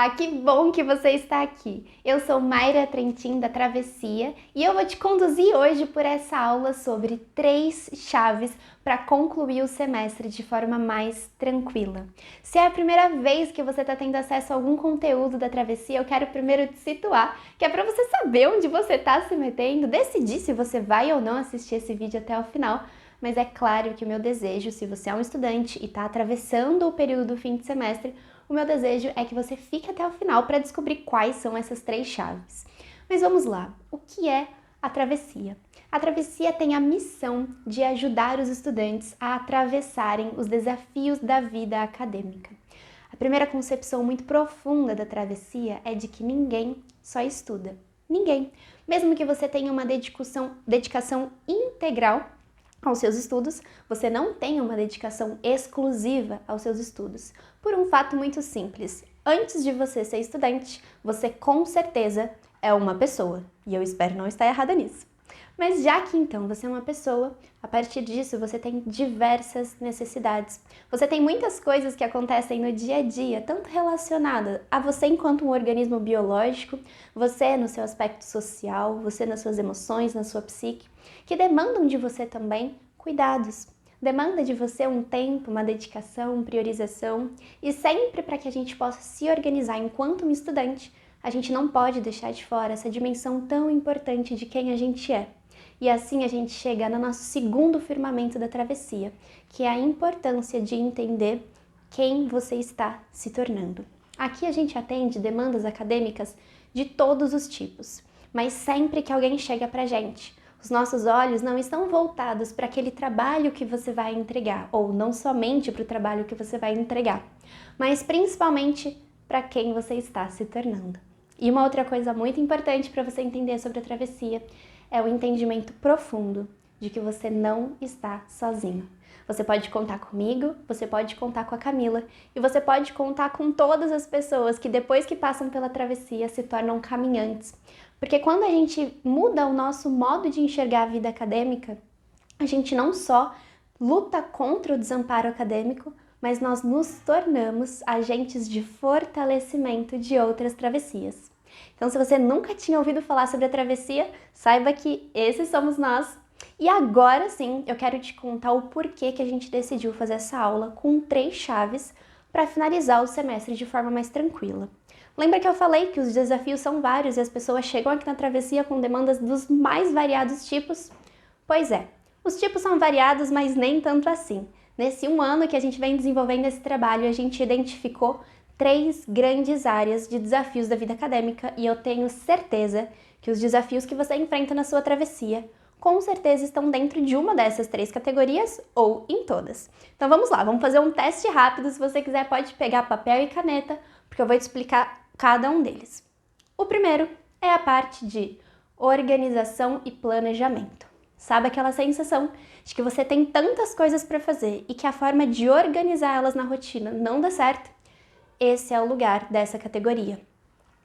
Olá, que bom que você está aqui! Eu sou Mayra Trentin da Travessia e eu vou te conduzir hoje por essa aula sobre 3 chaves para concluir o semestre de forma mais tranquila. Se é a primeira vez que você está tendo acesso a algum conteúdo da Travessia, eu quero primeiro te situar, que é para você saber onde você está se metendo, decidir se você vai ou não assistir esse vídeo até o final. Mas é claro que o meu desejo, se você é um estudante e está atravessando o período do fim de semestre, o meu desejo é que você fique até o final para descobrir quais são essas 3 chaves. Mas vamos lá, o que é a Travessia? A Travessia tem a missão de ajudar os estudantes a atravessarem os desafios da vida acadêmica. A primeira concepção muito profunda da Travessia é de que ninguém só estuda. Ninguém. Mesmo que você tenha uma dedicação integral aos seus estudos, você não tem uma dedicação exclusiva aos seus estudos, por um fato muito simples. Antes de você ser estudante, você com certeza é uma pessoa, e eu espero não estar errada nisso. Mas já que então você é uma pessoa, a partir disso você tem diversas necessidades. Você tem muitas coisas que acontecem no dia a dia, tanto relacionadas a você enquanto um organismo biológico, você no seu aspecto social, você nas suas emoções, na sua psique, que demandam de você também cuidados. Demanda de você um tempo, uma dedicação, priorização, e sempre para que a gente possa se organizar enquanto um estudante, a gente não pode deixar de fora essa dimensão tão importante de quem a gente é. E assim a gente chega no nosso segundo firmamento da travessia, que é a importância de entender quem você está se tornando. Aqui a gente atende demandas acadêmicas de todos os tipos, mas sempre que alguém chega pra gente, os nossos olhos não estão voltados para aquele trabalho que você vai entregar, ou não somente para o trabalho que você vai entregar, mas principalmente para quem você está se tornando. E uma outra coisa muito importante para você entender sobre a travessia é o entendimento profundo de que você não está sozinho. Você pode contar comigo, você pode contar com a Camila e você pode contar com todas as pessoas que depois que passam pela travessia se tornam caminhantes. Porque quando a gente muda o nosso modo de enxergar a vida acadêmica, a gente não só luta contra o desamparo acadêmico, mas nós nos tornamos agentes de fortalecimento de outras travessias. Então, se você nunca tinha ouvido falar sobre a travessia, saiba que esses somos nós. E agora sim, eu quero te contar o porquê que a gente decidiu fazer essa aula com 3 chaves para finalizar o semestre de forma mais tranquila. Lembra que eu falei que os desafios são vários e as pessoas chegam aqui na travessia com demandas dos mais variados tipos? Pois é, os tipos são variados, mas nem tanto assim. Nesse 1 ano que a gente vem desenvolvendo esse trabalho, a gente identificou 3 grandes áreas de desafios da vida acadêmica e eu tenho certeza que os desafios que você enfrenta na sua travessia com certeza estão dentro de uma dessas 3 categorias ou em todas. Então vamos lá, vamos fazer um teste rápido. Se você quiser pode pegar papel e caneta, porque eu vou te explicar cada um deles. O primeiro é a parte de organização e planejamento. Sabe aquela sensação de que você tem tantas coisas para fazer e que a forma de organizar elas na rotina não dá certo? Esse é o lugar dessa categoria.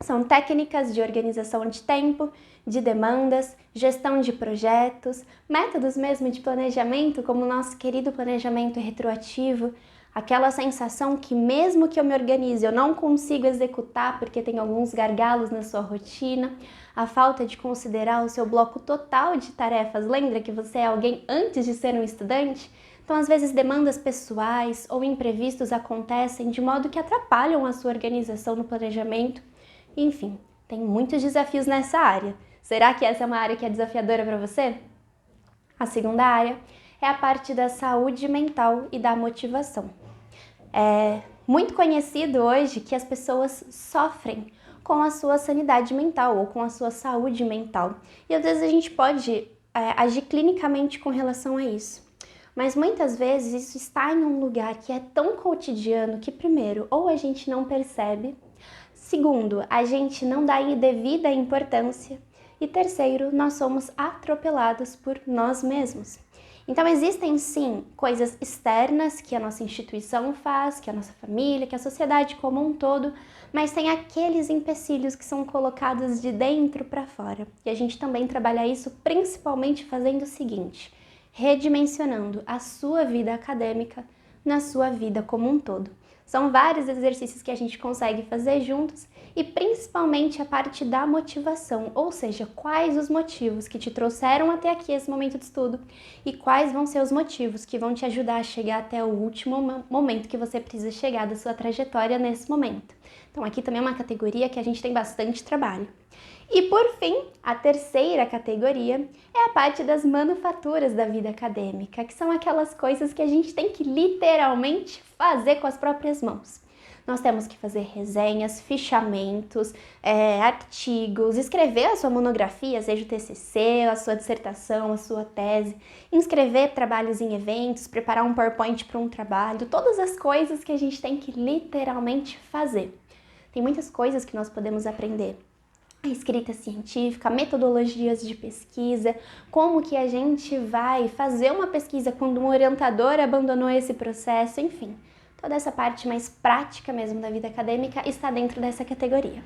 São técnicas de organização de tempo, de demandas, gestão de projetos, métodos mesmo de planejamento, como o nosso querido planejamento retroativo, aquela sensação que mesmo que eu me organize, eu não consigo executar porque tem alguns gargalos na sua rotina, a falta de considerar o seu bloco total de tarefas. Lembra que você é alguém antes de ser um estudante? Então, às vezes, demandas pessoais ou imprevistos acontecem de modo que atrapalham a sua organização no planejamento. Enfim, tem muitos desafios nessa área. Será que essa é uma área que é desafiadora para você? A segunda área é a parte da saúde mental e da motivação. É muito conhecido hoje que as pessoas sofrem com a sua sanidade mental ou com a sua saúde mental. E às vezes a gente pode agir clinicamente com relação a isso. Mas muitas vezes isso está em um lugar que é tão cotidiano que, primeiro, ou a gente não percebe, segundo, a gente não dá devida importância e terceiro, nós somos atropelados por nós mesmos. Então existem sim coisas externas que a nossa instituição faz, que a nossa família, que a sociedade como um todo, mas tem aqueles empecilhos que são colocados de dentro para fora. E a gente também trabalha isso principalmente fazendo o seguinte: redimensionando a sua vida acadêmica na sua vida como um todo. São vários exercícios que a gente consegue fazer juntos e principalmente a parte da motivação, ou seja, quais os motivos que te trouxeram até aqui esse momento de estudo e quais vão ser os motivos que vão te ajudar a chegar até o último momento que você precisa chegar da sua trajetória nesse momento. Então aqui também é uma categoria que a gente tem bastante trabalho. E por fim, a terceira categoria é a parte das manufaturas da vida acadêmica, que são aquelas coisas que a gente tem que literalmente fazer com as próprias mãos. Nós temos que fazer resenhas, fichamentos, artigos, escrever a sua monografia, seja o TCC, a sua dissertação, a sua tese, inscrever trabalhos em eventos, preparar um PowerPoint para um trabalho, todas as coisas que a gente tem que literalmente fazer. Tem muitas coisas que nós podemos aprender. A escrita científica, metodologias de pesquisa, como que a gente vai fazer uma pesquisa quando um orientador abandonou esse processo, enfim. Toda essa parte mais prática mesmo da vida acadêmica está dentro dessa categoria.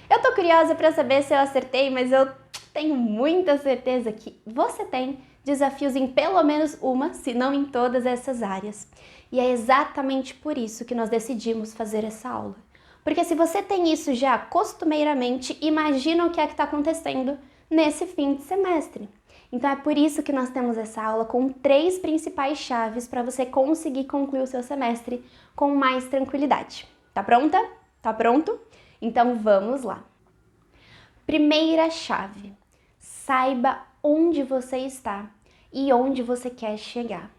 Eu tô curiosa para saber se eu acertei, mas eu tenho muita certeza que você tem desafios em pelo menos uma, se não em todas essas áreas. E é exatamente por isso que nós decidimos fazer essa aula. Porque se você tem isso já costumeiramente, imagina o que é que está acontecendo nesse fim de semestre. Então é por isso que nós temos essa aula com 3 principais chaves para você conseguir concluir o seu semestre com mais tranquilidade. Tá pronta? Tá pronto? Então vamos lá. Primeira chave: saiba onde você está e onde você quer chegar.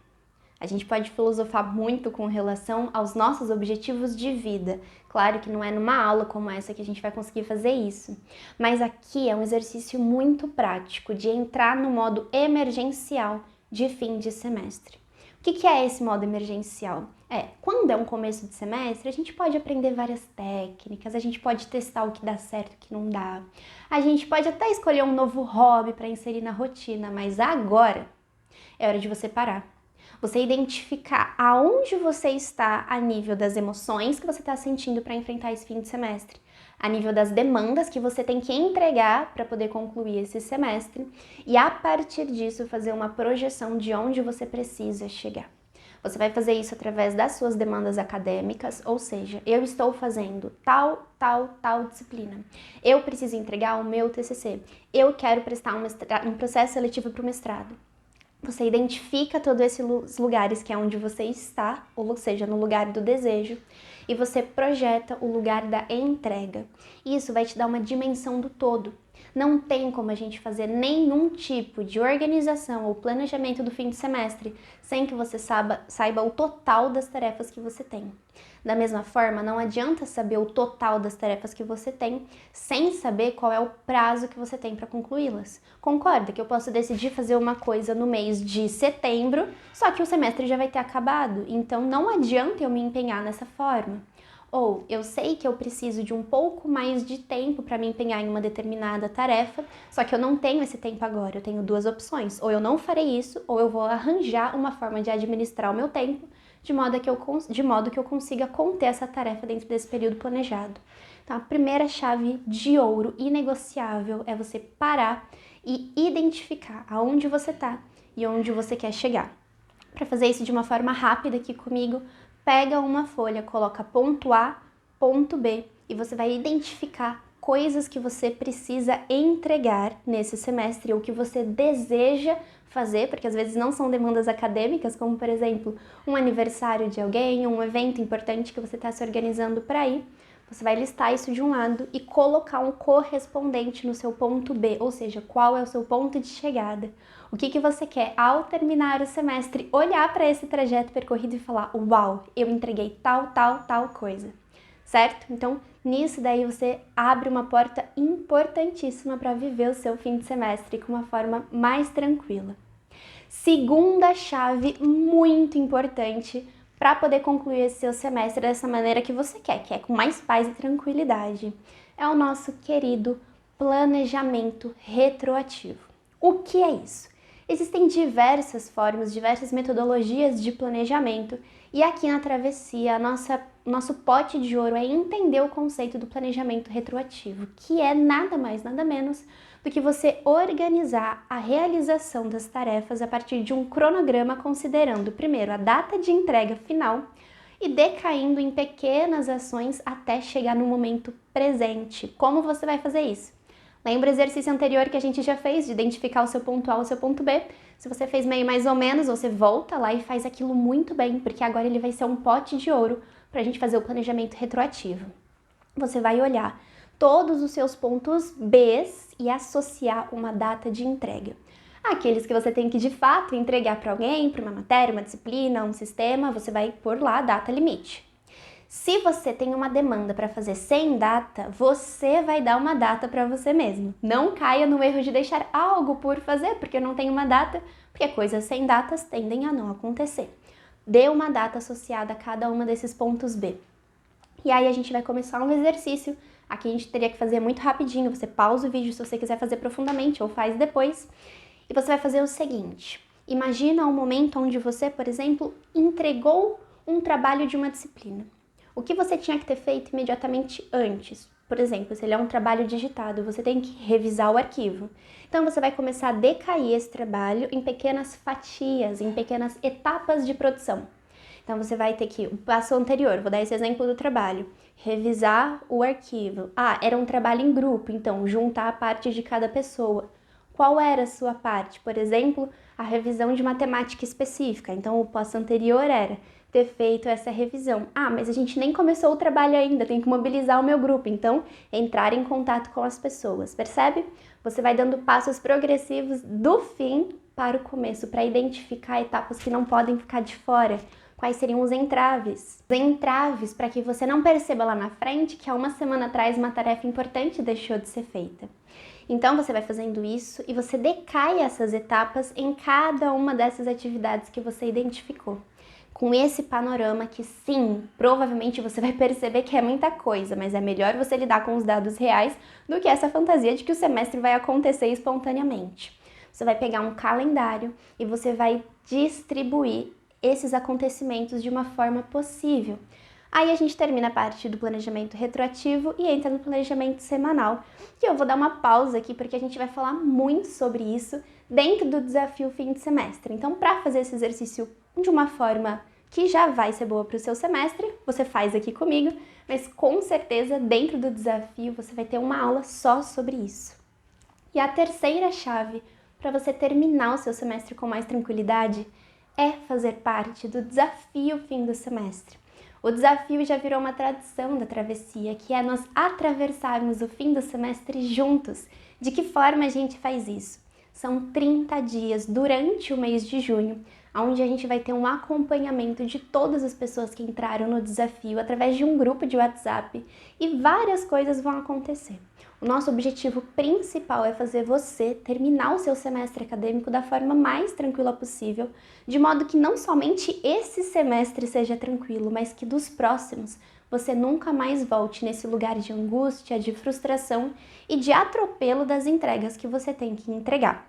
A gente pode filosofar muito com relação aos nossos objetivos de vida. Claro que não é numa aula como essa que a gente vai conseguir fazer isso. Mas aqui é um exercício muito prático de entrar no modo emergencial de fim de semestre. O que é esse modo emergencial? Quando é um começo de semestre, a gente pode aprender várias técnicas, a gente pode testar o que dá certo e o que não dá. A gente pode até escolher um novo hobby para inserir na rotina, mas agora é hora de você parar. Você identificar aonde você está a nível das emoções que você está sentindo para enfrentar esse fim de semestre, a nível das demandas que você tem que entregar para poder concluir esse semestre e a partir disso fazer uma projeção de onde você precisa chegar. Você vai fazer isso através das suas demandas acadêmicas, ou seja, eu estou fazendo tal disciplina, eu preciso entregar o meu TCC, eu quero prestar um processo seletivo para o mestrado. Você identifica todos esses lugares que é onde você está, ou seja, no lugar do desejo, e você projeta o lugar da entrega. Isso vai te dar uma dimensão do todo. Não tem como a gente fazer nenhum tipo de organização ou planejamento do fim de semestre sem que você saiba o total das tarefas que você tem. Da mesma forma, não adianta saber o total das tarefas que você tem sem saber qual é o prazo que você tem para concluí-las. Concorda que eu posso decidir fazer uma coisa no mês de setembro, só que o semestre já vai ter acabado, então não adianta eu me empenhar nessa forma. Ou eu sei que eu preciso de um pouco mais de tempo para me empenhar em uma determinada tarefa, só que eu não tenho esse tempo agora, eu tenho 2 opções. Ou eu não farei isso, ou eu vou arranjar uma forma de administrar o meu tempo de modo que eu consiga conter essa tarefa dentro desse período planejado. Então, a primeira chave de ouro inegociável é você parar e identificar aonde você está e onde você quer chegar. Para fazer isso de uma forma rápida aqui comigo, pega uma folha, coloca ponto A, ponto B e você vai identificar coisas que você precisa entregar nesse semestre ou que você deseja fazer, porque às vezes não são demandas acadêmicas, como por exemplo, um aniversário de alguém, um evento importante que você está se organizando para ir. Você vai listar isso de um lado e colocar um correspondente no seu ponto B, ou seja, qual é o seu ponto de chegada. O que você quer ao terminar o semestre, olhar para esse trajeto percorrido e falar: uau, eu entreguei tal coisa, certo? Então, nisso daí você abre uma porta importantíssima para viver o seu fim de semestre com uma forma mais tranquila. Segunda chave muito importante para poder concluir esse seu semestre dessa maneira que você quer, que é com mais paz e tranquilidade, é o nosso querido planejamento retroativo. O que é isso? Existem diversas formas, diversas metodologias de planejamento e aqui na Travessia, nosso pote de ouro é entender o conceito do planejamento retroativo, que é nada mais, nada menos do que você organizar a realização das tarefas a partir de um cronograma considerando, primeiro, a data de entrega final e decaindo em pequenas ações até chegar no momento presente. Como você vai fazer isso? Lembra o exercício anterior que a gente já fez de identificar o seu ponto A e o seu ponto B? Se você fez meio mais ou menos, você volta lá e faz aquilo muito bem, porque agora ele vai ser um pote de ouro para a gente fazer o planejamento retroativo. Você vai olhar todos os seus pontos Bs e associar uma data de entrega. Aqueles que você tem que de fato entregar para alguém, para uma matéria, uma disciplina, um sistema, você vai pôr lá a data limite. Se você tem uma demanda para fazer sem data, você vai dar uma data para você mesmo. Não caia no erro de deixar algo por fazer porque não tem uma data, porque coisas sem datas tendem a não acontecer. Dê uma data associada a cada uma desses pontos B. E aí a gente vai começar um exercício. Aqui a gente teria que fazer muito rapidinho. Você pausa o vídeo se você quiser fazer profundamente ou faz depois. E você vai fazer o seguinte. Imagina um momento onde você, por exemplo, entregou um trabalho de uma disciplina. O que você tinha que ter feito imediatamente antes? Por exemplo, se ele é um trabalho digitado, você tem que revisar o arquivo. Então você vai começar a decair esse trabalho em pequenas fatias, em pequenas etapas de produção. Então você vai ter que, o passo anterior, vou dar esse exemplo do trabalho, revisar o arquivo. Era um trabalho em grupo, então juntar a parte de cada pessoa. Qual era a sua parte? Por exemplo, a revisão de matemática específica. Então o passo anterior era ter feito essa revisão. Mas a gente nem começou o trabalho ainda, tem que mobilizar o meu grupo, então entrar em contato com as pessoas, percebe? Você vai dando passos progressivos do fim para o começo, para identificar etapas que não podem ficar de fora. Quais seriam os entraves? Os entraves para que você não perceba lá na frente que há uma semana atrás uma tarefa importante deixou de ser feita. Então você vai fazendo isso e você decai essas etapas em cada uma dessas atividades que você identificou. Com esse panorama que sim, provavelmente você vai perceber que é muita coisa, mas é melhor você lidar com os dados reais do que essa fantasia de que o semestre vai acontecer espontaneamente. Você vai pegar um calendário e você vai distribuir esses acontecimentos de uma forma possível. Aí a gente termina a parte do planejamento retroativo e entra no planejamento semanal, que eu vou dar uma pausa aqui porque a gente vai falar muito sobre isso dentro do desafio fim de semestre. Então, para fazer esse exercício de uma forma que já vai ser boa para o seu semestre, você faz aqui comigo, mas com certeza dentro do desafio você vai ter uma aula só sobre isso. E a terceira chave para você terminar o seu semestre com mais tranquilidade é fazer parte do desafio fim do semestre. O desafio já virou uma tradição da travessia, que é nós atravessarmos o fim do semestre juntos. De que forma a gente faz isso? São 30 dias durante o mês de junho, onde a gente vai ter um acompanhamento de todas as pessoas que entraram no desafio através de um grupo de WhatsApp e várias coisas vão acontecer. O nosso objetivo principal é fazer você terminar o seu semestre acadêmico da forma mais tranquila possível, de modo que não somente esse semestre seja tranquilo, mas que dos próximos você nunca mais volte nesse lugar de angústia, de frustração e de atropelo das entregas que você tem que entregar.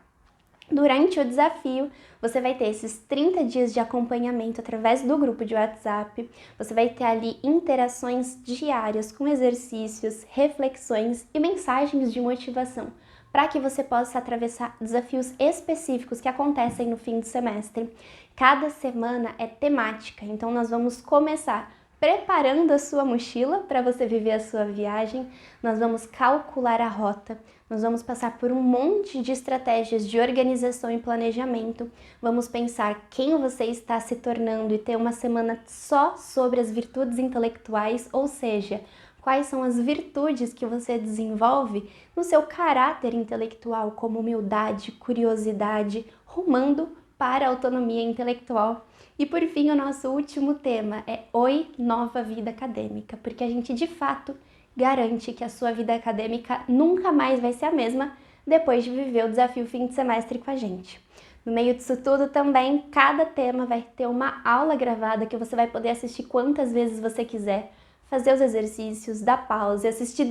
Durante o desafio, você vai ter esses 30 dias de acompanhamento através do grupo de WhatsApp, você vai ter ali interações diárias com exercícios, reflexões e mensagens de motivação para que você possa atravessar desafios específicos que acontecem no fim do semestre. Cada semana é temática, então nós vamos começar preparando a sua mochila para você viver a sua viagem, nós vamos calcular a rota, nós vamos passar por um monte de estratégias de organização e planejamento, vamos pensar quem você está se tornando e ter uma semana só sobre as virtudes intelectuais, ou seja, quais são as virtudes que você desenvolve no seu caráter intelectual, como humildade, curiosidade, rumando para a autonomia intelectual. E por fim, o nosso último tema é Oi, Nova Vida Acadêmica, porque a gente de fato garante que a sua vida acadêmica nunca mais vai ser a mesma depois de viver o desafio fim de semestre com a gente. No meio disso tudo também, cada tema vai ter uma aula gravada que você vai poder assistir quantas vezes você quiser, fazer os exercícios, dar pausa, assistir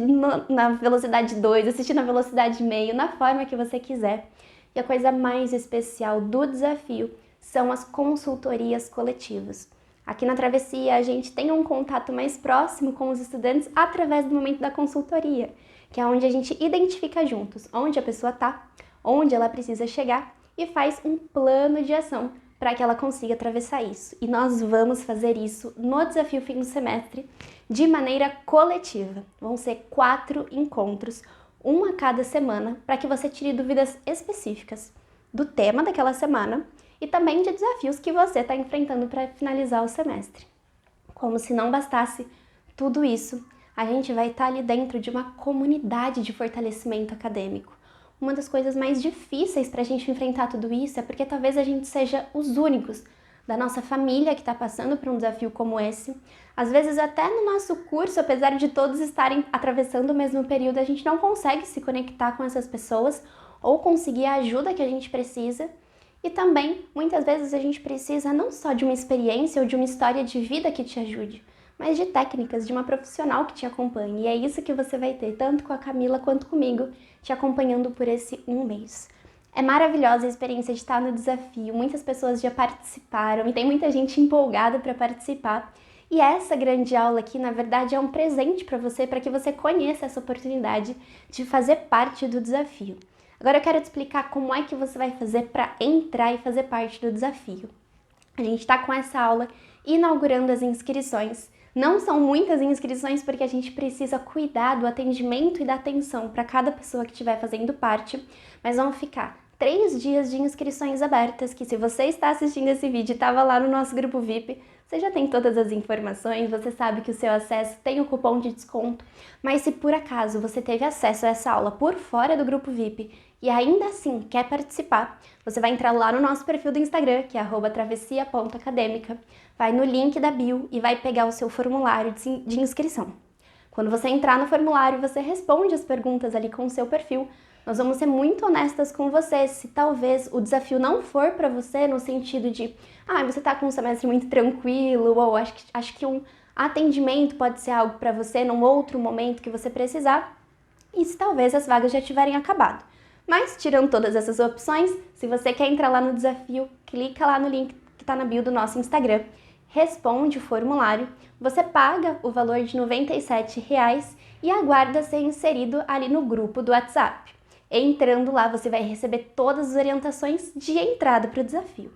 na velocidade 2, assistir na velocidade meio, na forma que você quiser. E a coisa mais especial do desafio são as consultorias coletivas. Aqui na Travessia, a gente tem um contato mais próximo com os estudantes através do momento da consultoria, que é onde a gente identifica juntos onde a pessoa está, onde ela precisa chegar e faz um plano de ação para que ela consiga atravessar isso. E nós vamos fazer isso no Desafio Fim do Semestre de maneira coletiva. Vão ser 4 encontros, um a cada semana, para que você tire dúvidas específicas do tema daquela semana e também de desafios que você está enfrentando para finalizar o semestre. Como se não bastasse tudo isso, a gente vai estar ali dentro de uma comunidade de fortalecimento acadêmico. Uma das coisas mais difíceis para a gente enfrentar tudo isso é porque talvez a gente seja os únicos da nossa família que está passando por um desafio como esse. Às vezes até no nosso curso, apesar de todos estarem atravessando o mesmo período, a gente não consegue se conectar com essas pessoas ou conseguir a ajuda que a gente precisa. E também, muitas vezes, a gente precisa não só de uma experiência ou de uma história de vida que te ajude, mas de técnicas, de uma profissional que te acompanhe. E é isso que você vai ter, tanto com a Camila quanto comigo, te acompanhando por esse 1 mês. É maravilhosa a experiência de estar no desafio, muitas pessoas já participaram e tem muita gente empolgada para participar. E essa grande aula aqui, na verdade, é um presente para que você conheça essa oportunidade de fazer parte do desafio. Agora eu quero te explicar como é que você vai fazer para entrar e fazer parte do desafio. A gente está com essa aula inaugurando as inscrições. Não são muitas inscrições porque a gente precisa cuidar do atendimento e da atenção para cada pessoa que estiver fazendo parte, mas vão ficar 3 dias de inscrições abertas, que se você está assistindo esse vídeo e estava lá no nosso grupo VIP, você já tem todas as informações, você sabe que o seu acesso tem o cupom de desconto, mas se por acaso você teve acesso a essa aula por fora do grupo VIP e ainda assim quer participar, você vai entrar lá no nosso perfil do Instagram, que é @travessia.acadêmica, vai no link da bio e vai pegar o seu formulário de inscrição. Quando você entrar no formulário, você responde as perguntas ali com o seu perfil. Nós vamos ser muito honestas com você, se talvez o desafio não for para você no sentido de você tá com um semestre muito tranquilo, ou acho que um atendimento pode ser algo para você num outro momento que você precisar, e se talvez as vagas já tiverem acabado. Mas, tirando todas essas opções, se você quer entrar lá no desafio, clica lá no link que está na bio do nosso Instagram, responde o formulário, você paga o valor de R$ 97 e aguarda ser inserido ali no grupo do WhatsApp. Entrando lá, você vai receber todas as orientações de entrada para o desafio.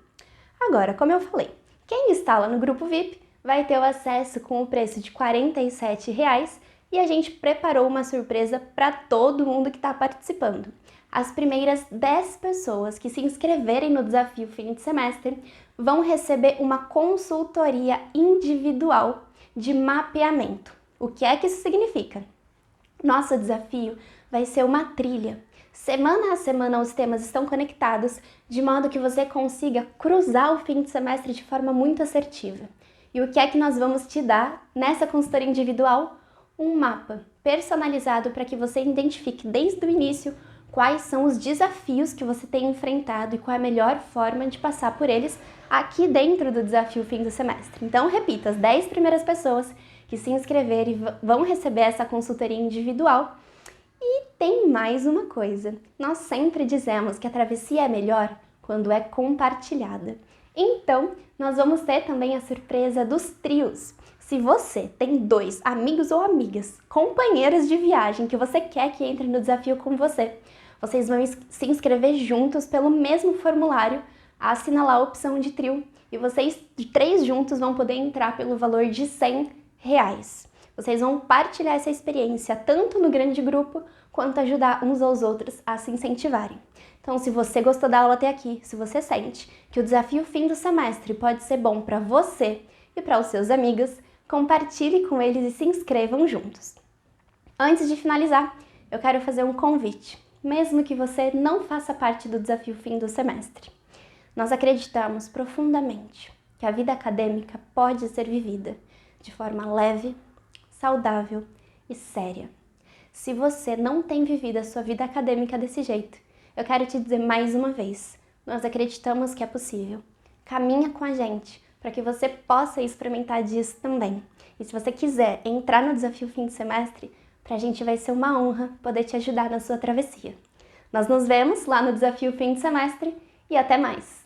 Agora, como eu falei, quem está lá no grupo VIP vai ter o acesso com o preço de R$ 47 e a gente preparou uma surpresa para todo mundo que está participando. As primeiras 10 pessoas que se inscreverem no desafio fim de semestre vão receber uma consultoria individual de mapeamento. O que é que isso significa? Nosso desafio vai ser uma trilha. Semana a semana os temas estão conectados, de modo que você consiga cruzar o fim de semestre de forma muito assertiva. E o que é que nós vamos te dar nessa consultoria individual? Um mapa personalizado para que você identifique desde o início quais são os desafios que você tem enfrentado e qual é a melhor forma de passar por eles aqui dentro do desafio fim do semestre. Então, repita, as 10 primeiras pessoas que se inscreverem vão receber essa consultoria individual. E tem mais uma coisa, nós sempre dizemos que a travessia é melhor quando é compartilhada. Então, nós vamos ter também a surpresa dos trios. Se você tem 2 amigos ou amigas, companheiros de viagem que você quer que entre no desafio com você, vocês vão se inscrever juntos pelo mesmo formulário, assinalar a opção de trio e vocês 3 juntos vão poder entrar pelo valor de R$ 100. Vocês vão partilhar essa experiência tanto no grande grupo quanto ajudar uns aos outros a se incentivarem. Então, se você gostou da aula até aqui, se você sente que o desafio fim do semestre pode ser bom para você e para os seus amigos, compartilhe com eles e se inscrevam juntos. Antes de finalizar, eu quero fazer um convite, mesmo que você não faça parte do desafio fim do semestre. Nós acreditamos profundamente que a vida acadêmica pode ser vivida de forma leve, saudável e séria. Se você não tem vivido a sua vida acadêmica desse jeito, eu quero te dizer mais uma vez, nós acreditamos que é possível. Caminha com a gente para que você possa experimentar disso também. E se você quiser entrar no desafio fim de semestre, pra gente vai ser uma honra poder te ajudar na sua travessia. Nós nos vemos lá no desafio fim de semestre e até mais!